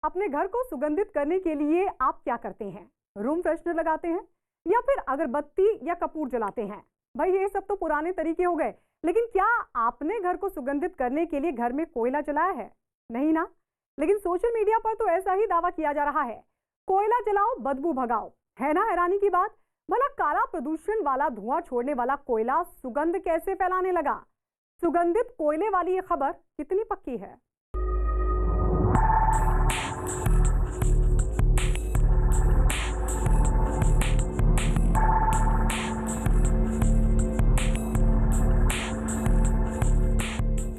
अपने घर को सुगंधित करने के लिए आप क्या करते हैं? रूम फ्रेशनर लगाते हैं या फिर अगरबत्ती या कपूर जलाते हैं? भाई ये सब तो पुराने तरीके हो गए, लेकिन क्या आपने घर को सुगंधित करने के लिए घर में कोयला जलाया है? नहीं ना? लेकिन सोशल मीडिया पर तो ऐसा ही दावा किया जा रहा है, कोयला जलाओ बदबू भगाओ। है ना हैरानी की बात? भला काला प्रदूषण वाला धुआं छोड़ने वाला कोयला सुगंध कैसे फैलाने लगा? सुगंधित कोयले वाली ये खबर कितनी पक्की है?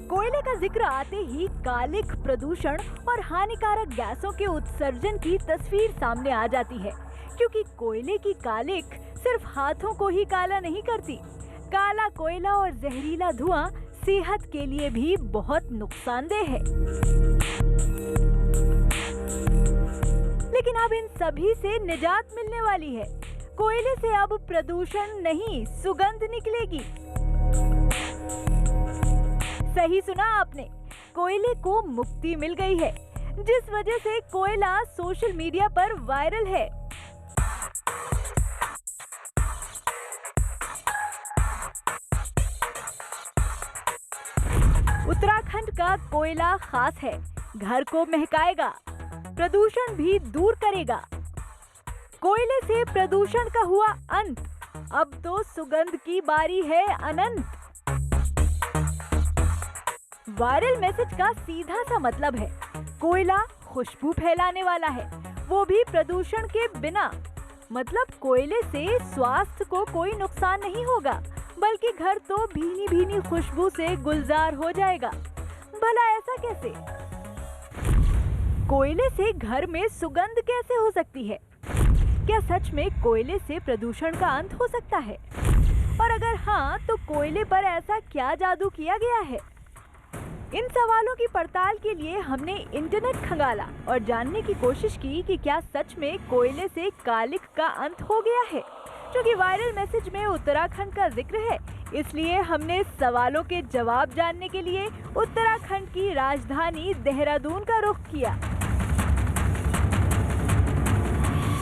कोयले का जिक्र आते ही कालिक प्रदूषण और हानिकारक गैसों के उत्सर्जन की तस्वीर सामने आ जाती है, क्योंकि कोयले की कालिक सिर्फ हाथों को ही काला नहीं करती। काला कोयला और जहरीला धुआं सेहत के लिए भी बहुत नुकसानदेह है। लेकिन अब इन सभी से निजात मिलने वाली है। कोयले से अब प्रदूषण नहीं, सुगंध निकलेगी। सही सुना आपने, कोयले को मुक्ति मिल गई है, जिस वजह से कोयला सोशल मीडिया पर वायरल है। उत्तराखंड का कोयला खास है, घर को महकाएगा, प्रदूषण भी दूर करेगा। कोयले से प्रदूषण का हुआ अंत, अब तो सुगंध की बारी है अनंत। वायरल मैसेज का सीधा सा मतलब है, कोयला खुशबू फैलाने वाला है, वो भी प्रदूषण के बिना। मतलब कोयले से स्वास्थ्य को कोई नुकसान नहीं होगा, बल्कि घर तो भीनी भीनी खुशबू से गुलजार हो जाएगा। भला ऐसा कैसे? कोयले से घर में सुगंध कैसे हो सकती है? क्या सच में कोयले से प्रदूषण का अंत हो सकता है? और अगर हाँ, तो कोयले पर ऐसा क्या जादू किया गया है? इन सवालों की पड़ताल के लिए हमने इंटरनेट खंगाला और जानने की कोशिश की कि क्या सच में कोयले से कालिक का अंत हो गया है। क्योंकि वायरल मैसेज में उत्तराखंड का जिक्र है, इसलिए हमने सवालों के जवाब जानने के लिए उत्तराखंड की राजधानी देहरादून का रुख किया।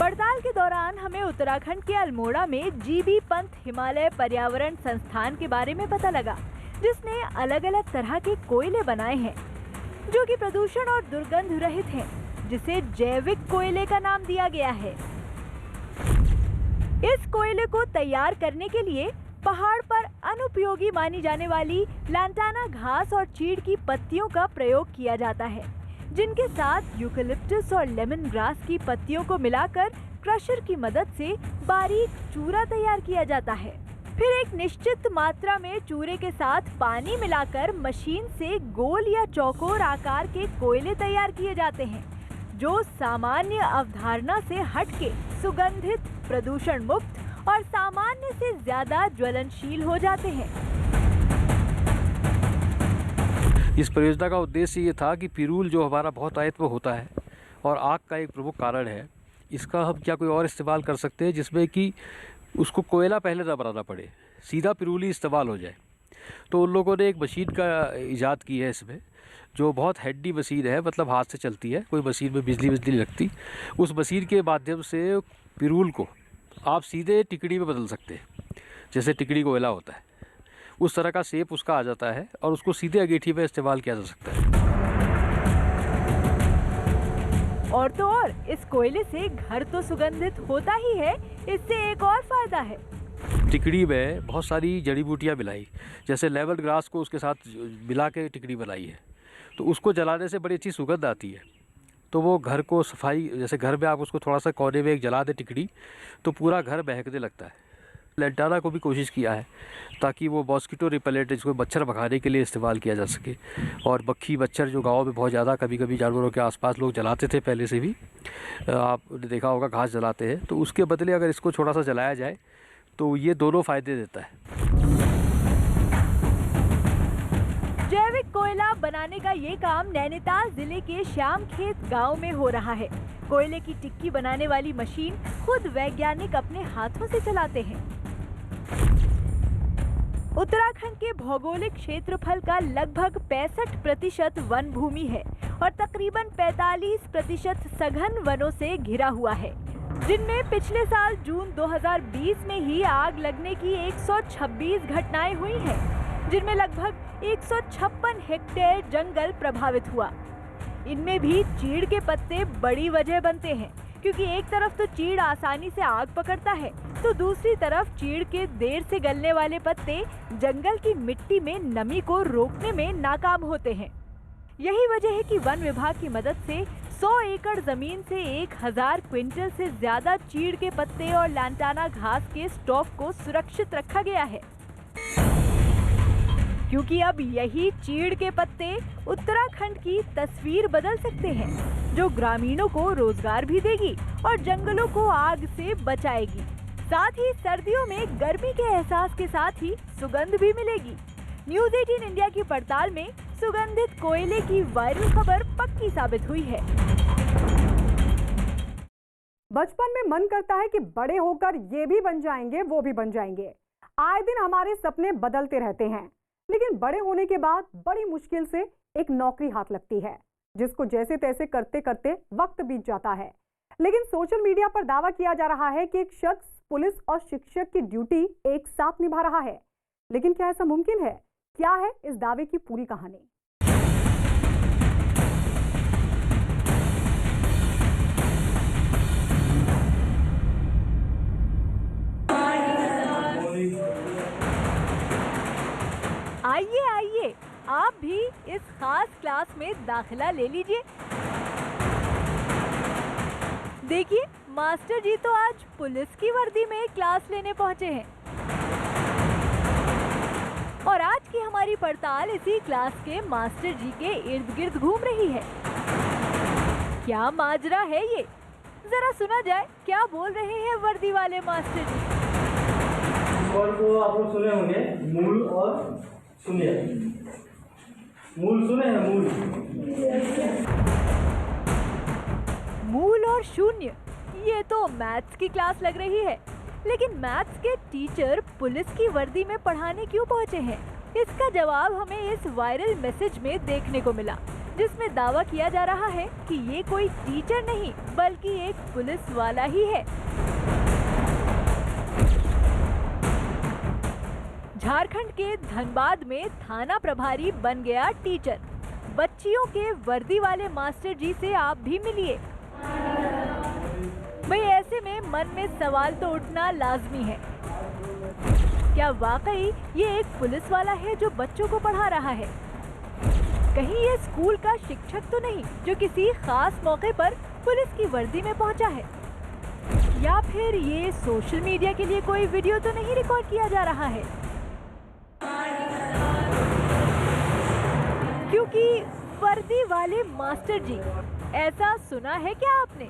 पड़ताल के दौरान हमें उत्तराखंड के अल्मोड़ा में जीबी पंत हिमालय पर्यावरण संस्थान के बारे में पता लगा, जिसने अलग अलग तरह के कोयले बनाए हैं जो कि प्रदूषण और दुर्गंध रहित हैं, जिसे जैविक कोयले का नाम दिया गया है। इस कोयले को तैयार करने के लिए पहाड़ पर अनुपयोगी मानी जाने वाली लैंटाना घास और चीड़ की पत्तियों का प्रयोग किया जाता है, जिनके साथ यूकेलिप्टस और लेमन ग्रास की पत्तियों को मिलाकर क्रशर की मदद से बारीक चूरा तैयार किया जाता है। फिर एक निश्चित मात्रा में चूरे के साथ पानी मिलाकर मशीन से गोल या चौकोर आकार के कोयले तैयार किए जाते हैं, जो सामान्य अवधारणा से हटके सुगंधित, प्रदूषण मुक्त और सामान्य से ज्यादा ज्वलनशील हो जाते हैं। इस परियोजना का उद्देश्य ये था कि पिरूल जो हमारा बहुत दायित्व होता है और आग का एक प्रमुख कारण है, इसका हम क्या कोई और इस्तेमाल कर सकते हैं जिसमें कि उसको कोयला पहले ना बनाना पड़े, सीधा पिरूल ही इस्तेमाल हो जाए। तो उन लोगों ने एक मशीन का इजाद की है इसमें, जो बहुत हैंडी मशीन है, मतलब हाथ से चलती है, कोई मशीन में बिजली नहीं लगती। उस मशीन के माध्यम से पिरूल को आप सीधे टिकड़ी में बदल सकते हैं, जैसे टिकड़ी कोयला होता है उस तरह का शेप उसका आ जाता है और उसको सीधे अंगीठी में इस्तेमाल किया जा सकता है। और तो और, इस कोयले से घर तो सुगंधित होता ही है, इससे एक और फायदा है। टिकड़ी में बहुत सारी जड़ी बूटियाँ मिलाई, जैसे लेमन ग्रास को उसके साथ मिला के टिकड़ी बनाई है, तो उसको जलाने से बड़ी अच्छी सुगंध आती है। तो वो घर को सफाई, जैसे घर में आप उसको थोड़ा सा कोने में एक जला दे टिकड़ी, तो पूरा घर महकने लगता है। लैंटाना को भी कोशिश किया है ताकि वो मॉस्किटो रिपेलेंट, जिसको मच्छर भगाने के लिए इस्तेमाल किया जा सके। और मक्खी मच्छर जो गांव में बहुत ज़्यादा कभी कभी जानवरों के आसपास लोग जलाते थे पहले से भी, आपने देखा होगा घास जलाते हैं, तो उसके बदले अगर इसको थोड़ा सा जलाया जाए तो ये दोनों फ़ायदे देता है। जैविक कोयला बनाने का ये काम नैनीताल जिले के श्यामखेत गांव में हो रहा है। कोयले की टिक्की बनाने वाली मशीन खुद वैज्ञानिक अपने हाथों से चलाते हैं। उत्तराखंड के भौगोलिक क्षेत्रफल का लगभग 65% वन भूमि है और तकरीबन 45% सघन वनों से घिरा हुआ है, जिनमें पिछले साल जून 2020 में ही आग लगने की 126 घटनाएं हुई हैं, जिनमें लगभग 156 हेक्टेयर जंगल प्रभावित हुआ। इनमें भी चीड़ के पत्ते बड़ी वजह बनते हैं, क्योंकि एक तरफ तो चीड़ आसानी से आग पकड़ता है, तो दूसरी तरफ चीड़ के देर से गलने वाले पत्ते जंगल की मिट्टी में नमी को रोकने में नाकाम होते हैं। यही वजह है कि वन विभाग की मदद से 100 एकड़ जमीन से 1000 क्विंटल से ज्यादा चीड़ के पत्ते और लैंटाना घास के स्टॉक को सुरक्षित रखा गया है, क्योंकि अब यही चीड़ के पत्ते उत्तराखंड की तस्वीर बदल सकते हैं, जो ग्रामीणों को रोजगार भी देगी और जंगलों को आग से बचाएगी। साथ ही सर्दियों में गर्मी के एहसास के साथ ही सुगंध भी मिलेगी। न्यूज़ 18 इंडिया की पड़ताल में सुगंधित कोयले की वायरल खबर पक्की साबित हुई है। बचपन में मन करता है कि बड़े होकर ये भी बन जाएंगे, वो भी बन जाएंगे। आए दिन हमारे सपने बदलते रहते हैं, लेकिन बड़े होने के बाद बड़ी मुश्किल से एक नौकरी हाथ लगती है, जिसको जैसे तैसे करते करते वक्त बीत जाता है। लेकिन सोशल मीडिया पर दावा किया जा रहा है कि एक शख्स पुलिस और शिक्षक की ड्यूटी एक साथ निभा रहा है। लेकिन क्या ऐसा मुमकिन है? क्या है इस दावे की पूरी कहानी? आइए आइए, आप भी इस खास क्लास में दाखिला ले लीजिए। देखिए, मास्टर जी तो आज पुलिस की वर्दी में क्लास लेने पहुंचे हैं और आज की हमारी पड़ताल इसी क्लास के मास्टर जी के इर्द गिर्द घूम रही है। क्या माजरा है ये? जरा सुना जाए क्या बोल रहे हैं वर्दी वाले मास्टर जी। और तो आप लोग सुने होंगे, मूल और शून्य। मूल सुने हैं? मूल और शून्य, ये तो मैथ्स की क्लास लग रही है। लेकिन मैथ्स के टीचर पुलिस की वर्दी में पढ़ाने क्यों पहुंचे हैं? इसका जवाब हमें इस वायरल मैसेज में देखने को मिला, जिसमें दावा किया जा रहा है कि ये कोई टीचर नहीं बल्कि एक पुलिस वाला ही है। झारखंड के धनबाद में थाना प्रभारी बन गया टीचर। बच्चियों के वर्दी वाले मास्टर जी से आप भी मिलिए। भाई, ऐसे में मन में सवाल तो उठना लाजमी है, क्या वाकई ये एक पुलिस वाला है जो बच्चों को पढ़ा रहा है? कहीं ये स्कूल का शिक्षक तो नहीं जो किसी खास मौके पर पुलिस की वर्दी में पहुंचा है? या फिर ये सोशल मीडिया के लिए कोई वीडियो तो नहीं रिकॉर्ड किया जा रहा है? क्योंकि वर्दी वाले मास्टर जी, ऐसा सुना है क्या आपने?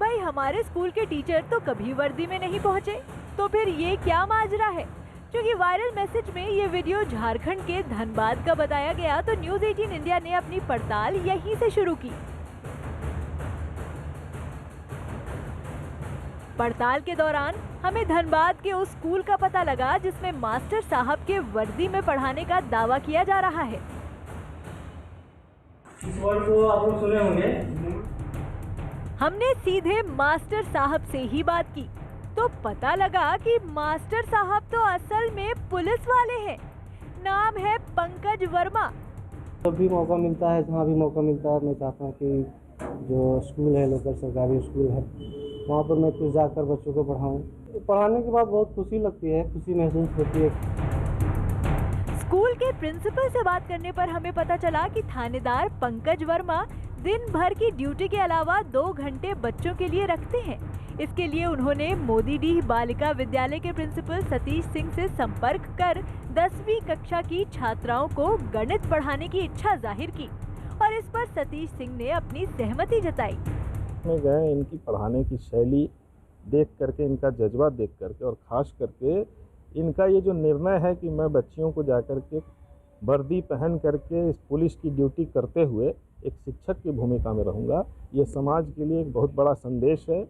भाई, हमारे स्कूल के टीचर तो कभी वर्दी में नहीं पहुंचे, तो फिर ये क्या माजरा है? क्योंकि वायरल मैसेज में ये वीडियो झारखंड के धनबाद का बताया गया, तो न्यूज़ 18 इंडिया ने अपनी पड़ताल यहीं से शुरू की। पड़ताल के दौरान हमें धनबाद के उस स्कूल का पता लगा जिसमें मास्टर साहब के वर्दी में पढ़ाने का दावा किया जा रहा है। इस वर्ड को आप लोग सुने होंगे। हमने सीधे मास्टर साहब से ही बात की, तो पता लगा कि मास्टर साहब तो असल में पुलिस वाले हैं। नाम है पंकज वर्मा। जब भी मौका मिलता है, जहाँ भी मौका मिलता है, मैं चाहता हूँ कि जो स्कूल है, लोकल सरकारी स्कूल है, वहाँ पर मैं कुछ जाकर बच्चों को पढ़ाऊँ। पढ़ाने के बाद बहुत खुशी लगती है, खुशी महसूस होती है। स्कूल के प्रिंसिपल से बात करने पर हमें पता चला कि थानेदार पंकज वर्मा दिन भर की ड्यूटी के अलावा 2 घंटे बच्चों के लिए रखते हैं। इसके लिए उन्होंने मोदीडीह बालिका विद्यालय के प्रिंसिपल सतीश सिंह से संपर्क कर 10वीं कक्षा की छात्राओं को गणित पढ़ाने की इच्छा जाहिर की और इस पर सतीश सिंह ने अपनी सहमति जताई। में गए, इनकी पढ़ाने की शैली देख करके, इनका जज्बा देख करके और ख़ास करके इनका ये जो निर्णय है कि मैं बच्चियों को जाकर के वर्दी पहन करके इस पुलिस की ड्यूटी करते हुए एक शिक्षक की भूमिका में रहूँगा, ये समाज के लिए एक बहुत बड़ा संदेश है।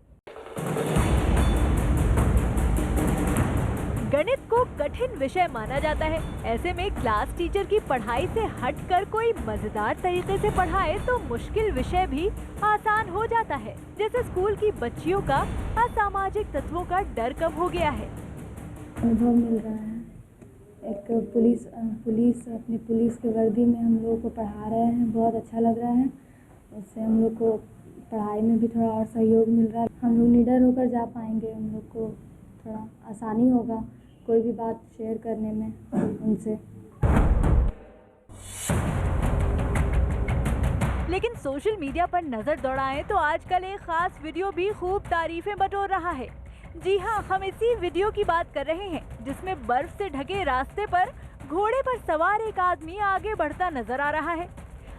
गणित को कठिन विषय माना जाता है। ऐसे में क्लास टीचर की पढ़ाई से हटकर कोई मजेदार तरीके से पढ़ाए तो मुश्किल विषय भी आसान हो जाता है। जैसे स्कूल की बच्चियों का असामाजिक तत्वों का डर कम हो गया है। अनुभव मिल रहा है। एक पुलिस अपनी पुलिस के वर्दी में हम लोगों को पढ़ा रहे हैं, बहुत अच्छा लग रहा है। उससे हम लोग को पढ़ाई में भी थोड़ा और सहयोग मिल रहा है। हम लोग निडर होकर जा पाएंगे, हम लोग को थोड़ा आसानी होगा कोई भी बात शेयर करने में उनसे। लेकिन सोशल मीडिया पर नजर दौड़ाएं तो आजकल एक खास वीडियो भी खूब तारीफें बटोर रहा है। जी हाँ, हम इसी वीडियो की बात कर रहे हैं जिसमें बर्फ से ढके रास्ते पर घोड़े पर सवार एक आदमी आगे बढ़ता नजर आ रहा है।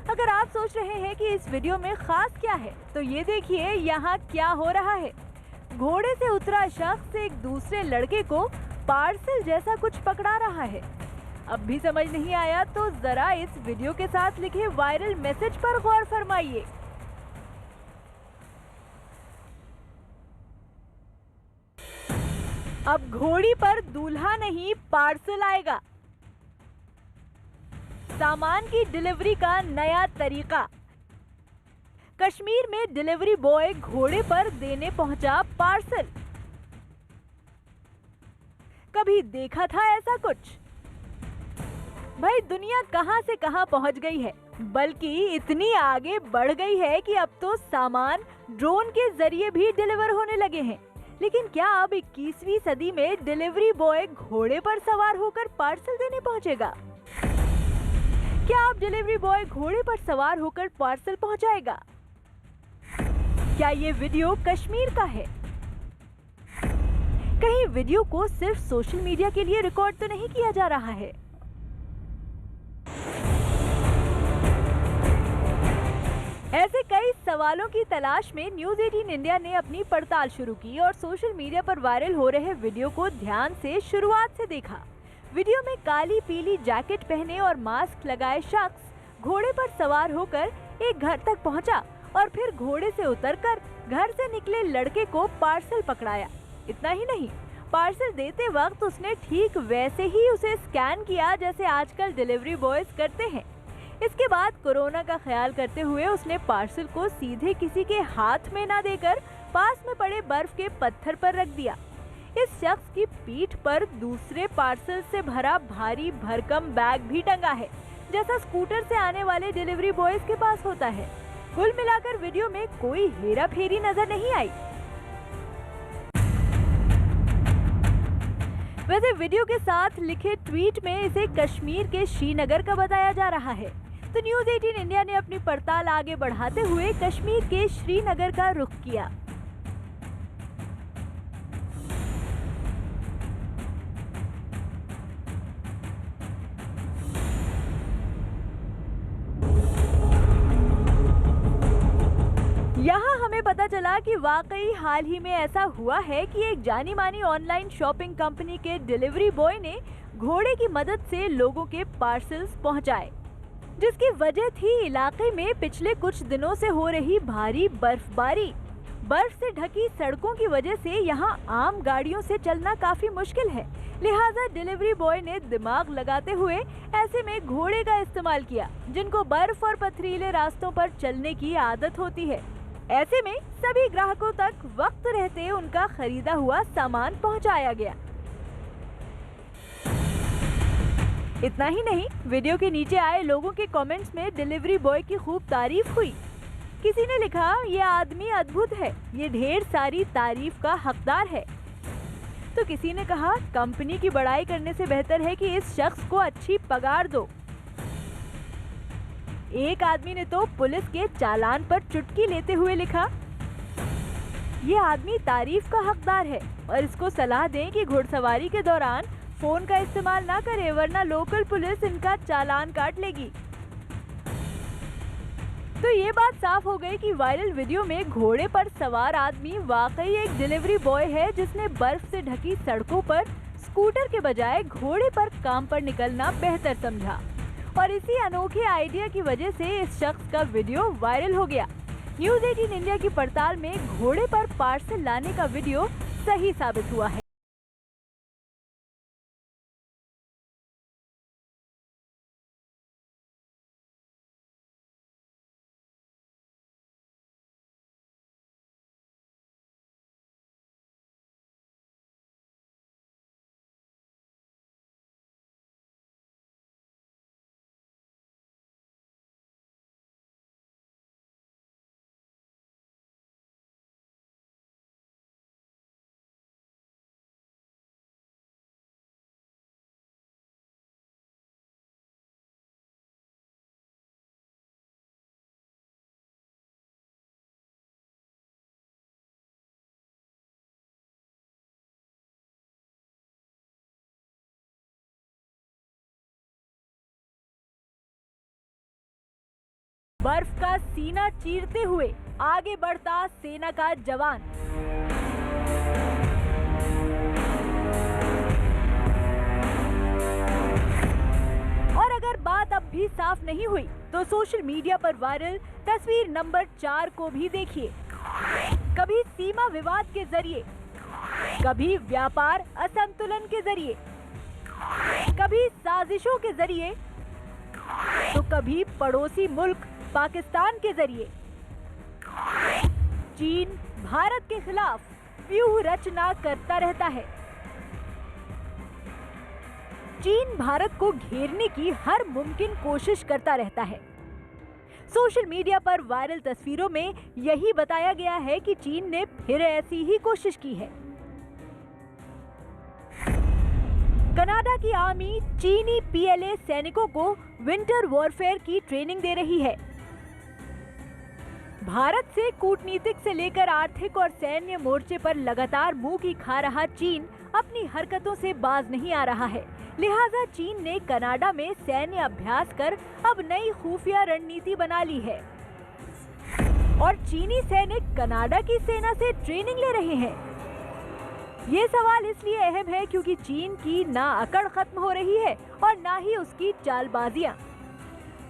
अगर आप सोच रहे हैं कि इस वीडियो में खास क्या है, तो ये देखिए यहाँ क्या हो रहा है। घोड़े से उतरा शख्स एक दूसरे लड़के को पार्सल जैसा कुछ पकड़ा रहा है। अब भी समझ नहीं आया तो जरा इस वीडियो के साथ लिखे वायरल मैसेज पर गौर फरमाइए। अब घोड़ी पर दूल्हा नहीं पार्सल आएगा। सामान की डिलीवरी का नया तरीका। कश्मीर में डिलीवरी बॉय घोड़े पर देने पहुंचा पार्सल। कभी देखा था ऐसा कुछ? भाई दुनिया कहां से कहां पहुंच गई है, बल्कि इतनी आगे बढ़ गई है कि अब तो सामान ड्रोन के जरिए भी डिलीवर होने लगे हैं। लेकिन क्या अब 21वीं सदी में डिलीवरी बॉय घोड़े पर सवार होकर पार्सल देने पहुंचेगा? क्या अब डिलीवरी बॉय घोड़े पर सवार होकर पार्सल पहुंचाएगा? क्या ये वीडियो कश्मीर का है? कहीं वीडियो को सिर्फ सोशल मीडिया के लिए रिकॉर्ड तो नहीं किया जा रहा है? ऐसे कई सवालों की तलाश में न्यूज़ 18 इंडिया ने अपनी पड़ताल शुरू की और सोशल मीडिया पर वायरल हो रहे वीडियो को ध्यान से शुरुआत से देखा। वीडियो में काली पीली जैकेट पहने और मास्क लगाए शख्स घोड़े पर सवार होकर एक घर तक पहुंचा और फिर घोड़े से उतरकर घर से निकले लड़के को पार्सल पकड़ाया। इतना ही नहीं, पार्सल देते वक्त उसने ठीक वैसे ही उसे स्कैन किया जैसे आजकल डिलीवरी बॉयज करते हैं। इसके बाद कोरोना का ख्याल करते हुए उसने पार्सल को सीधे किसी के हाथ में ना देकर पास में पड़े बर्फ के पत्थर पर रख दिया। इस शख्स की पीठ पर दूसरे पार्सल से भरा भारी भरकम बैग भी टंगा है, जैसा स्कूटर से आने वाले डिलीवरी बॉयज के पास होता है। कुल मिलाकर वीडियो में कोई हेरा फेरी नजर नहीं आई। वैसे वीडियो के साथ लिखे ट्वीट में इसे कश्मीर के श्रीनगर का बताया जा रहा है। तो न्यूज़ 18 इंडिया ने अपनी पड़ताल आगे बढ़ाते हुए कश्मीर के श्रीनगर का रुख किया। यहाँ हमें पता चला कि वाकई हाल ही में ऐसा हुआ है कि एक जानी मानी ऑनलाइन शॉपिंग कंपनी के डिलीवरी बॉय ने घोड़े की मदद से लोगों के पार्सल्स पहुंचाए, जिसकी वजह थी इलाके में पिछले कुछ दिनों से हो रही भारी बर्फबारी। बर्फ से ढकी सड़कों की वजह से यहाँ आम गाड़ियों से चलना काफी मुश्किल है, लिहाजा डिलीवरी बॉय ने दिमाग लगाते हुए ऐसे में घोड़े का इस्तेमाल किया, जिनको बर्फ और पथरीले रास्तों पर चलने की आदत होती है। ऐसे में सभी ग्राहकों तक वक्त रहते उनका खरीदा हुआ सामान पहुंचाया गया। इतना ही नहीं, वीडियो के नीचे आए लोगों के कमेंट्स में डिलीवरी बॉय की खूब तारीफ हुई। किसी ने लिखा, ये आदमी अद्भुत है, ये ढेर सारी तारीफ का हकदार है। तो किसी ने कहा, कंपनी की बड़ाई करने से बेहतर है कि इस शख्स को अच्छी पगार दो। एक आदमी ने तो पुलिस के चालान पर चुटकी लेते हुए लिखा, ये आदमी तारीफ का हकदार है और इसको सलाह दें कि घुड़सवारी के दौरान फोन का इस्तेमाल ना करे, वरना लोकल पुलिस इनका चालान काट लेगी। तो ये बात साफ हो गई कि वायरल वीडियो में घोड़े पर सवार आदमी वाकई एक डिलीवरी बॉय है, जिसने बर्फ से ढकी सड़कों पर स्कूटर के बजाय घोड़े पर काम पर निकलना बेहतर समझा। और इसी अनोखे आइडिया की वजह से इस शख्स का वीडियो वायरल हो गया। न्यूज़ 18 इंडिया की पड़ताल में घोड़े पर पार्सल लाने का वीडियो सही साबित हुआ है। बर्फ का सीना चीरते हुए आगे बढ़ता सेना का जवान। और अगर बात अब भी साफ नहीं हुई तो सोशल मीडिया पर वायरल तस्वीर नंबर 4 को भी देखिए। कभी सीमा विवाद के जरिए, कभी व्यापार असंतुलन के जरिए, कभी साजिशों के जरिए, तो कभी पड़ोसी मुल्क पाकिस्तान के जरिए चीन भारत के खिलाफ व्यूह रचना करता रहता है। चीन भारत को घेरने की हर मुमकिन कोशिश करता रहता है। सोशल मीडिया पर वायरल तस्वीरों में यही बताया गया है कि चीन ने फिर ऐसी ही कोशिश की है। कनाडा की आर्मी चीनी पीएलए सैनिकों को विंटर वॉरफेयर की ट्रेनिंग दे रही है। भारत से कूटनीतिक से लेकर आर्थिक और सैन्य मोर्चे पर लगातार मुंह की खा रहा चीन अपनी हरकतों से बाज नहीं आ रहा है। लिहाजा चीन ने कनाडा में सैन्य अभ्यास कर अब नई खुफिया रणनीति बना ली है और चीनी सैनिक कनाडा की सेना से ट्रेनिंग ले रहे हैं। ये सवाल इसलिए अहम है क्योंकि चीन की ना अकड़ खत्म हो रही है और ना ही उसकी चालबाजियां।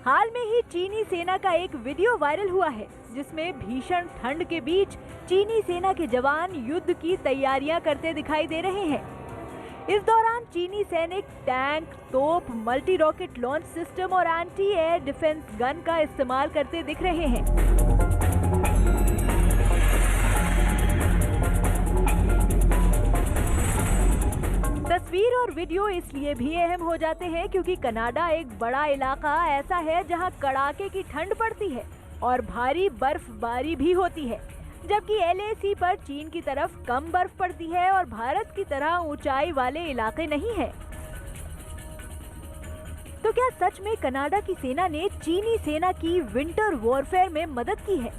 हाल में ही चीनी सेना का एक वीडियो वायरल हुआ है जिसमें भीषण ठंड के बीच चीनी सेना के जवान युद्ध की तैयारियां करते दिखाई दे रहे हैं। इस दौरान चीनी सैनिक टैंक, तोप, मल्टी रॉकेट लॉन्च सिस्टम और एंटी एयर डिफेंस गन का इस्तेमाल करते दिख रहे हैं। तस्वीर और वीडियो इसलिए भी अहम हो जाते हैं क्योंकि कनाडा एक बड़ा इलाका ऐसा है जहां कड़ाके की ठंड पड़ती है और भारी बर्फबारी भी होती है, जबकि LAC पर चीन की तरफ कम बर्फ पड़ती है और भारत की तरह ऊंचाई वाले इलाके नहीं है। तो क्या सच में कनाडा की सेना ने चीनी सेना की विंटर वॉरफेयर में मदद की है?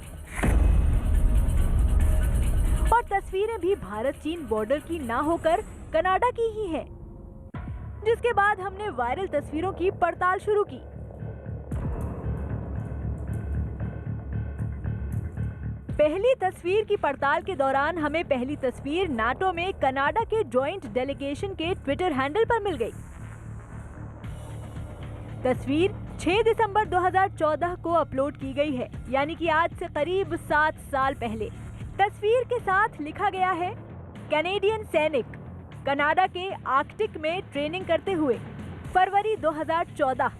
और तस्वीरें भी भारत चीन बॉर्डर की ना होकर कनाडा की ही है, जिसके बाद हमने वायरल तस्वीरों की पड़ताल शुरू की। पहली तस्वीर की पड़ताल के दौरान हमें पहली तस्वीर नाटो में कनाडा के जॉइंट डेलीगेशन के ट्विटर हैंडल पर मिल गई। तस्वीर 6 दिसंबर 2014 को अपलोड की गई है, यानी कि आज से करीब 7 साल पहले। तस्वीर के साथ लिखा गया है, कैनेडियन सैनिक कनाडा के आर्कटिक में ट्रेनिंग करते हुए, फरवरी 2014।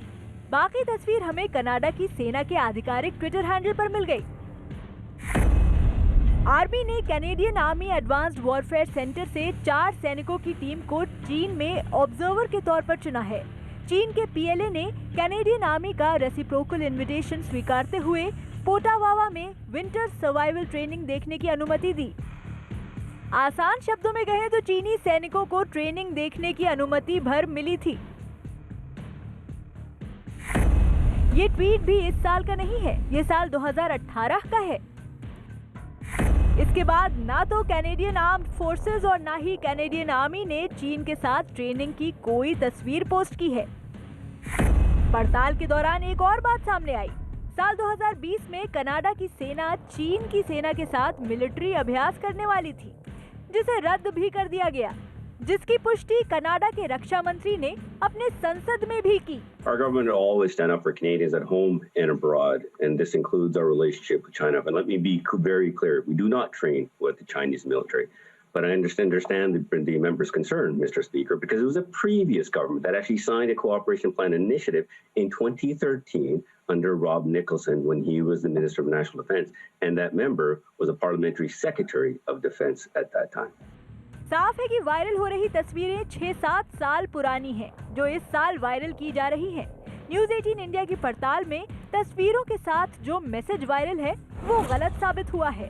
बाकी तस्वीर हमें कनाडा की सेना के आधिकारिक ट्विटर हैंडल पर मिल गई। आर्मी ने Canadian army advanced warfare centre से 4 सैनिकों की टीम को चीन में ऑब्जर्वर के तौर पर चुना है। चीन के पीएलए ने कैनेडियन आर्मी का रेसिप्रोकल इन्विटेशन स्वीकारते हुए पोटावावा में विंटर सर्वाइवल ट्रेनिंग देखने की अनुमति दी। आसान शब्दों में कहें तो चीनी सैनिकों को ट्रेनिंग देखने की अनुमति भर मिली थी। ये ट्वीट भी इस साल का नहीं है, ये साल 2018 का है। इसके बाद ना तो कैनेडियन आर्म्ड फोर्सेस और ना ही कैनेडियन आर्मी ने चीन के साथ ट्रेनिंग की कोई तस्वीर पोस्ट की है। पड़ताल के दौरान एक और बात सामने आई। साल 2020 में कनाडा की सेना चीन की सेना के साथ मिलिट्री अभ्यास करने वाली थी, जिसे रद्द भी कर दिया गया, जिसकी पुष्टि कनाडा के रक्षा मंत्री ने अपने संसद में भी की। Our government will always stand up for Canadians at home and abroad, and this includes our relationship with China. But let me be very clear, we do not train with the Chinese military. But I understand the member's concern, Mr. Speaker, because it was a previous government that actually signed a cooperation plan initiative in 2013 under Rob Nicholson when he was the Minister of National Defense, and that member was a parliamentary secretary of defense at that time. साफ है कि viral हो रही तस्वीरें 6-7 साल पुरानी हैं, जो इस साल वायरल की जा रही हैं। न्यूज़ 18 इंडिया की पड़ताल में तस्वीरों के साथ जो मैसेज वायरल है, वो गलत साबित हुआ है।